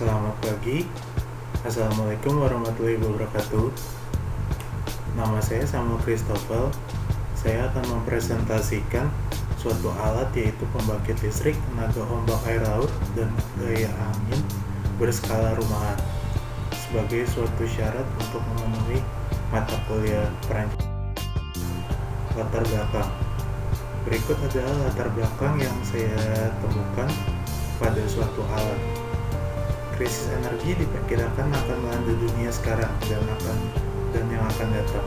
Selamat pagi, Assalamualaikum warahmatullahi wabarakatuh. Nama saya Samuel Christopher. Saya akan mempresentasikan suatu alat, yaitu pembangkit listrik tenaga ombak air laut dan gaya angin berskala rumahan sebagai suatu syarat untuk memenuhi mata kuliah perancangan. Latar belakang. Berikut adalah latar belakang yang saya temukan pada suatu alat. Krisis energi diperkirakan akan melanda dunia sekarang dan yang akan datang.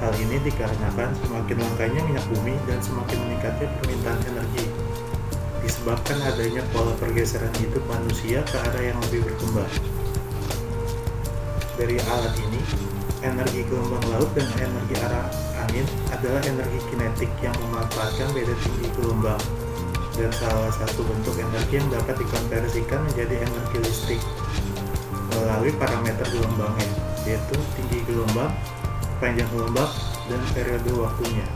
Hal ini dikarenakan semakin langkanya minyak bumi dan semakin meningkatnya permintaan energi, disebabkan adanya pola pergeseran hidup manusia ke arah yang lebih berkembang. Dari alat ini, energi gelombang laut dan energi arah angin adalah energi kinetik yang memanfaatkan beda tinggi gelombang, dan salah satu bentuk energi yang dapat dikonversikan menjadi energi listrik melalui parameter gelombangnya, yaitu tinggi gelombang, panjang gelombang, dan periode waktunya.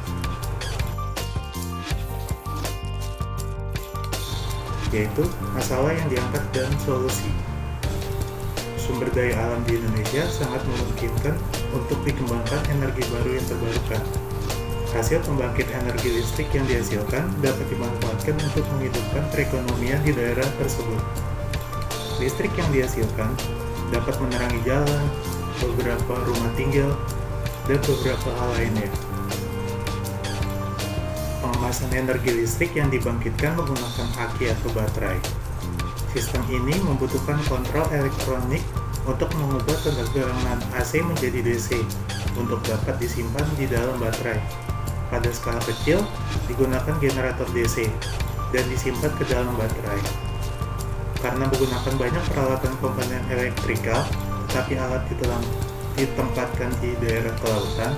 Yaitu masalah yang diangkat dan solusi. Sumber daya alam di Indonesia sangat memungkinkan untuk dikembangkan energi baru yang terbarukan. Hasil pembangkit energi listrik yang dihasilkan dapat dimanfaatkan untuk menghidupkan perekonomian di daerah tersebut. Listrik yang dihasilkan dapat menerangi jalan, beberapa rumah tinggal, dan beberapa hal lainnya. Pengemasan energi listrik yang dibangkitkan menggunakan aki atau baterai. Sistem ini membutuhkan kontrol elektronik untuk mengubah tegangan AC menjadi DC untuk dapat disimpan di dalam baterai. Pada skala kecil, digunakan generator DC dan disimpan ke dalam baterai. Karena menggunakan banyak peralatan komponen elektrikal, tetapi alat ditempatkan di daerah kelautan,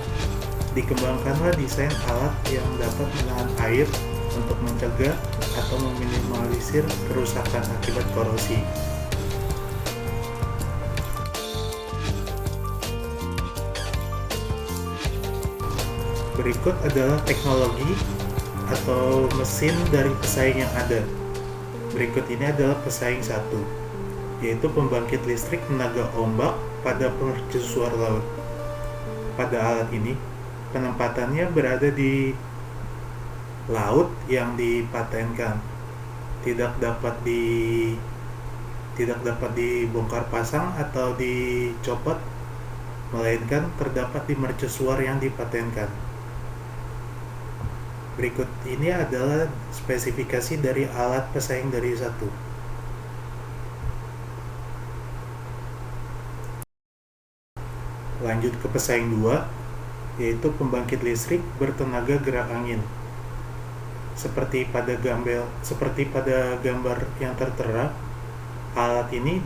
dikembangkanlah desain alat yang dapat menahan air untuk mencegah atau meminimalisir kerusakan akibat korosi. Berikut adalah teknologi atau mesin dari pesaing yang ada. Berikut ini adalah pesaing 1, yaitu pembangkit listrik tenaga ombak pada mercusuar laut. Pada alat ini, penempatannya berada di laut yang dipatenkan, tidak dapat dibongkar pasang atau dicopot, melainkan terdapat di mercusuar yang dipatenkan. Berikut ini adalah spesifikasi dari alat pesaing dari 1. Lanjut ke pesaing 2, yaitu pembangkit listrik bertenaga gerak angin. Seperti pada gambar yang tertera, alat ini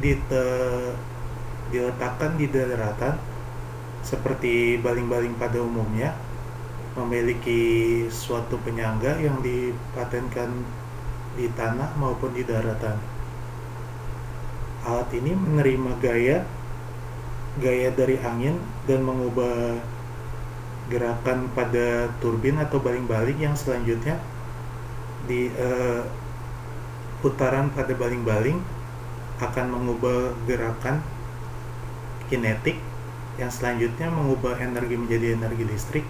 diletakkan di daratan seperti baling-baling pada umumnya, memiliki suatu penyangga yang dipatenkan di tanah maupun di daratan. Alat ini menerima gaya dari angin dan mengubah gerakan pada turbin atau baling-baling yang selanjutnya putaran pada baling-baling akan mengubah gerakan kinetik yang selanjutnya mengubah energi menjadi energi listrik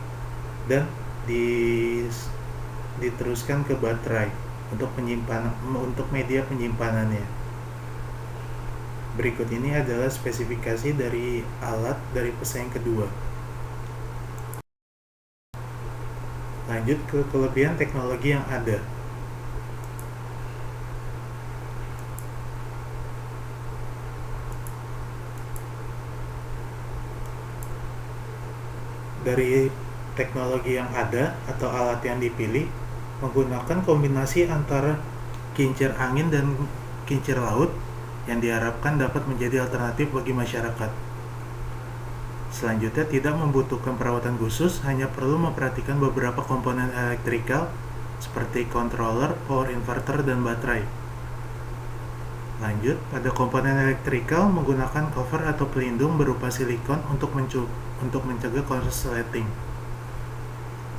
dan diteruskan ke baterai untuk media penyimpanannya. Berikut ini adalah spesifikasi dari alat dari pesaing kedua. Lanjut ke kelebihan teknologi yang ada. Dari teknologi yang ada atau alat yang dipilih menggunakan kombinasi antara kincir angin dan kincir laut yang diharapkan dapat menjadi alternatif bagi masyarakat. Selanjutnya, tidak membutuhkan perawatan khusus, hanya perlu memperhatikan beberapa komponen elektrikal seperti controller, power inverter, dan baterai. Lanjut, pada komponen elektrikal menggunakan cover atau pelindung berupa silikon untuk mencegah korsleting.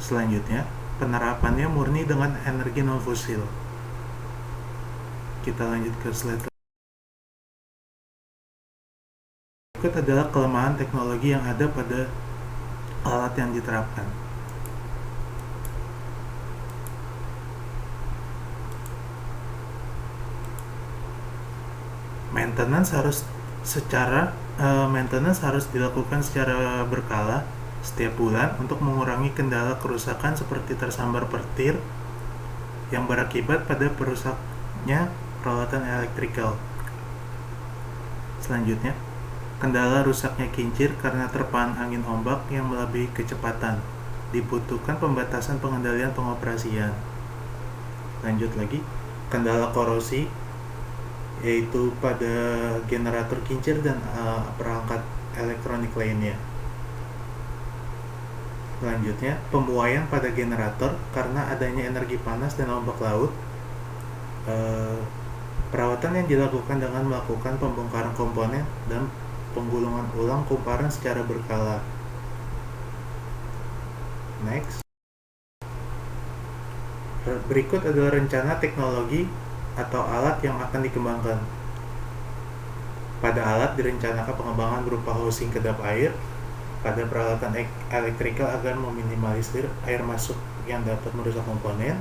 Selanjutnya, penerapannya murni dengan energi non fosil. Kita lanjut ke slide Berikut adalah kelemahan teknologi yang ada pada alat yang diterapkan. Maintenance harus dilakukan secara berkala setiap bulan untuk mengurangi kendala kerusakan seperti tersambar petir yang berakibat pada perusaknya peralatan elektrikal. Selanjutnya, kendala rusaknya kincir karena terpaan angin ombak yang melebihi kecepatan. Dibutuhkan pembatasan pengendalian pengoperasian. Lanjut lagi, kendala korosi yaitu pada generator kincir dan perangkat elektronik lainnya. Selanjutnya, pembuaian pada generator karena adanya energi panas dan ombak laut. Perawatan yang dilakukan dengan melakukan pembongkaran komponen dan penggulungan ulang kumparan secara berkala. Next. Berikut adalah rencana teknologi atau alat yang akan dikembangkan. Pada alat direncanakan pengembangan berupa housing kedap air pada peralatan elektrikal agar meminimalisir air masuk yang dapat merusak komponen.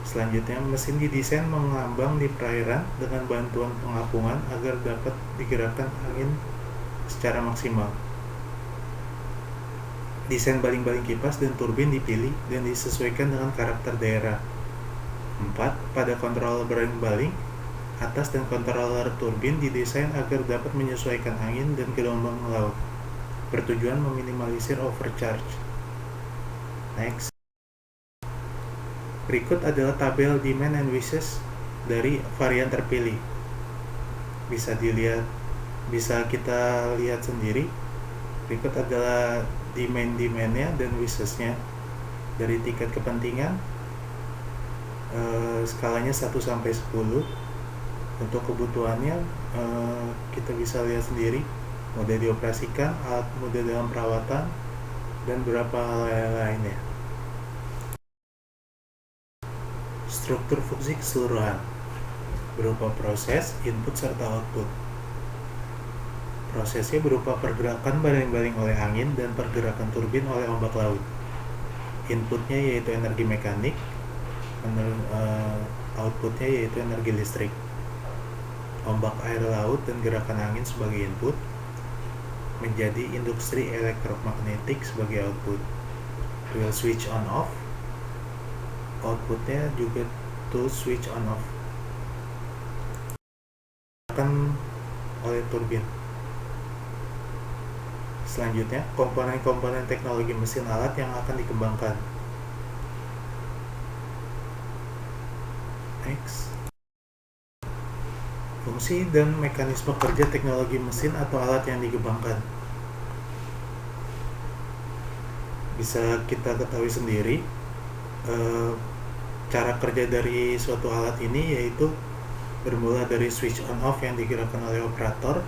Selanjutnya, mesin didesain mengambang di perairan dengan bantuan pengapungan agar dapat digerakkan angin secara maksimal. Desain baling-baling kipas dan turbin dipilih dan disesuaikan dengan karakter daerah. 4. Pada kontroler baling-baling, atas dan kontroler turbin didesain agar dapat menyesuaikan angin dan gelombang laut, bertujuan meminimalisir overcharge. Next. Berikut adalah tabel demand and wishes dari varian terpilih. Bisa kita lihat sendiri. Berikut adalah demand-nya dan wishes-nya dari tingkat kepentingan. Skalanya 1 sampai 10. Untuk kebutuhannya kita bisa lihat sendiri, mudah dioperasikan, alat mudah dalam perawatan, dan beberapa hal lainnya. Struktur fungsi keseluruhan berupa proses, input, serta output. Prosesnya berupa pergerakan baling-baling oleh angin dan pergerakan turbin oleh ombak laut. Inputnya yaitu energi mekanik, outputnya yaitu energi listrik. Ombak air laut dan gerakan angin sebagai input, menjadi industri elektromagnetik sebagai output. Wheel switch on off, outputnya juga tool switch on off, akan oleh turbin. Selanjutnya, komponen-komponen teknologi mesin alat yang akan dikembangkan. Next. Fungsi dan mekanisme kerja teknologi mesin atau alat yang dikembangkan. Bisa kita ketahui sendiri cara kerja dari suatu alat ini yaitu bermula dari switch on off yang digerakkan oleh operator,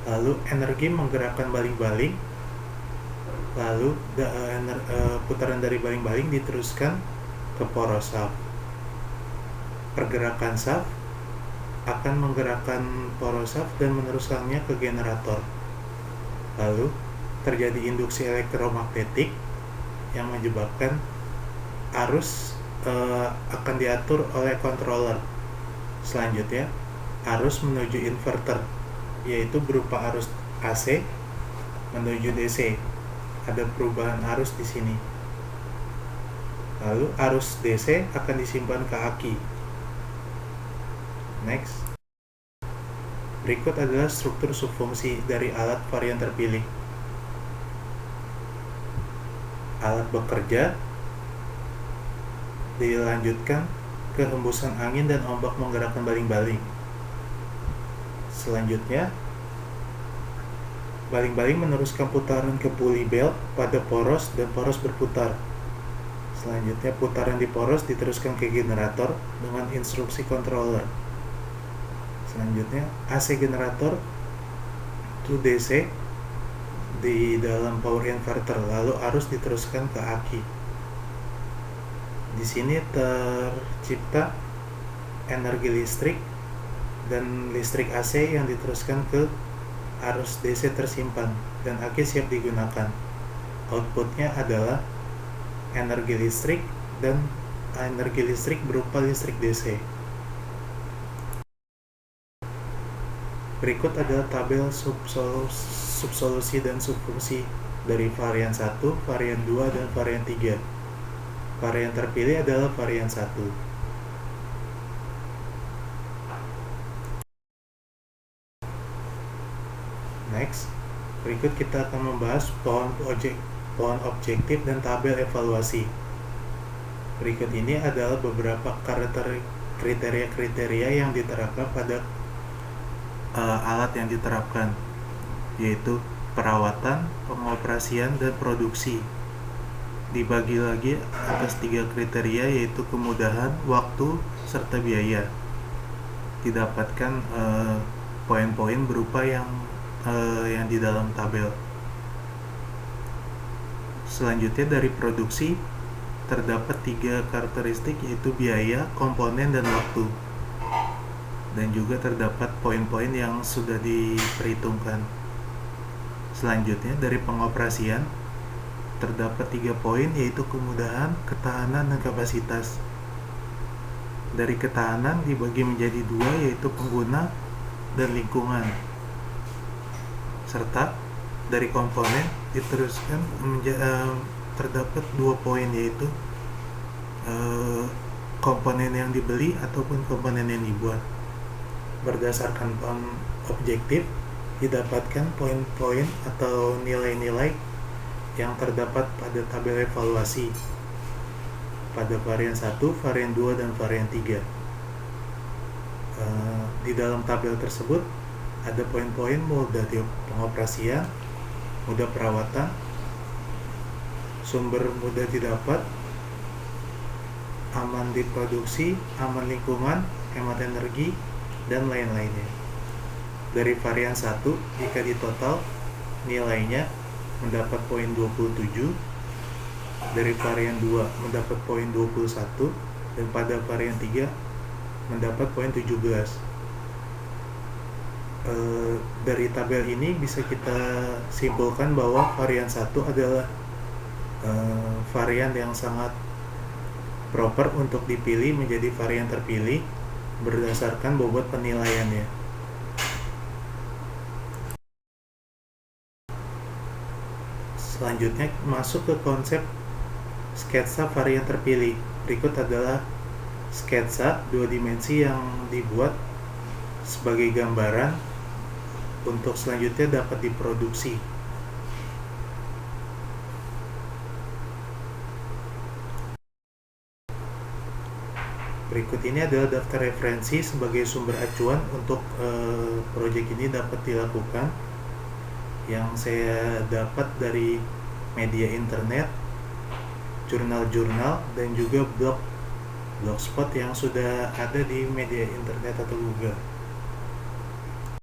lalu energi menggerakkan baling-baling, lalu putaran dari baling-baling diteruskan ke poros shaft. Pergerakan shaft akan menggerakkan poros shaft dan meneruskannya ke generator. Lalu terjadi induksi elektromagnetik yang menyebabkan arus akan diatur oleh controller. Selanjutnya, arus menuju inverter, yaitu berupa arus AC menuju DC. Ada perubahan arus di sini. Lalu arus DC akan disimpan ke aki. Next. Berikut adalah struktur subfungsi dari alat varian terpilih. Alat bekerja dilanjutkan ke hembusan angin dan ombak menggerakkan baling-baling. Selanjutnya, baling-baling meneruskan putaran ke pulley belt pada poros dan poros berputar. Selanjutnya, putaran di poros diteruskan ke generator dengan instruksi controller. Selanjutnya, AC generator to DC di dalam power inverter, lalu arus diteruskan ke aki. Di sini tercipta energi listrik dan listrik AC yang diteruskan ke arus DC tersimpan dan aki siap digunakan. Outputnya adalah energi listrik dan energi listrik berupa listrik DC. Berikut adalah tabel subsolusi dan subfungsi dari varian 1, varian 2, dan varian 3. Varian terpilih adalah varian 1. Next, berikut kita akan membahas pohon objektif dan tabel evaluasi. Berikut ini adalah beberapa kriteria-kriteria yang diterapkan pada alat yang diterapkan, yaitu perawatan, pengoperasian, dan produksi. Dibagi lagi atas 3 kriteria, yaitu kemudahan, waktu, serta biaya. Didapatkan poin-poin berupa yang di dalam tabel. Selanjutnya dari produksi terdapat 3 karakteristik, yaitu biaya, komponen, dan waktu. Dan juga terdapat poin-poin yang sudah diperhitungkan. Selanjutnya dari pengoperasian terdapat 3 poin, yaitu kemudahan, ketahanan, dan kapasitas. Dari ketahanan dibagi menjadi 2, yaitu pengguna dan lingkungan. Serta dari komponen diteruskan terdapat 2 poin, yaitu komponen yang dibeli ataupun komponen yang dibuat. Berdasarkan pohon objektif didapatkan poin-poin atau nilai-nilai yang terdapat pada tabel evaluasi pada varian 1, varian 2, dan varian 3. Di dalam tabel tersebut ada poin-poin mudah pengoperasian, mudah perawatan, sumber mudah didapat, aman diproduksi, aman lingkungan, hemat energi, dan lain-lainnya. Dari varian 1, jika ditotal nilainya mendapat poin 27, dari varian 2 mendapat poin 21, dan pada varian 3 mendapat poin 17. Dari tabel ini bisa kita simpulkan bahwa varian 1 adalah varian yang sangat proper untuk dipilih menjadi varian terpilih berdasarkan bobot penilaiannya. Selanjutnya masuk ke konsep sketsa varian terpilih. Berikut adalah sketsa 2 dimensi yang dibuat sebagai gambaran untuk selanjutnya dapat diproduksi. Berikut ini adalah daftar referensi sebagai sumber acuan untuk proyek ini dapat dilakukan, yang saya dapat dari media internet, jurnal-jurnal, dan juga blogspot yang sudah ada di media internet atau Google.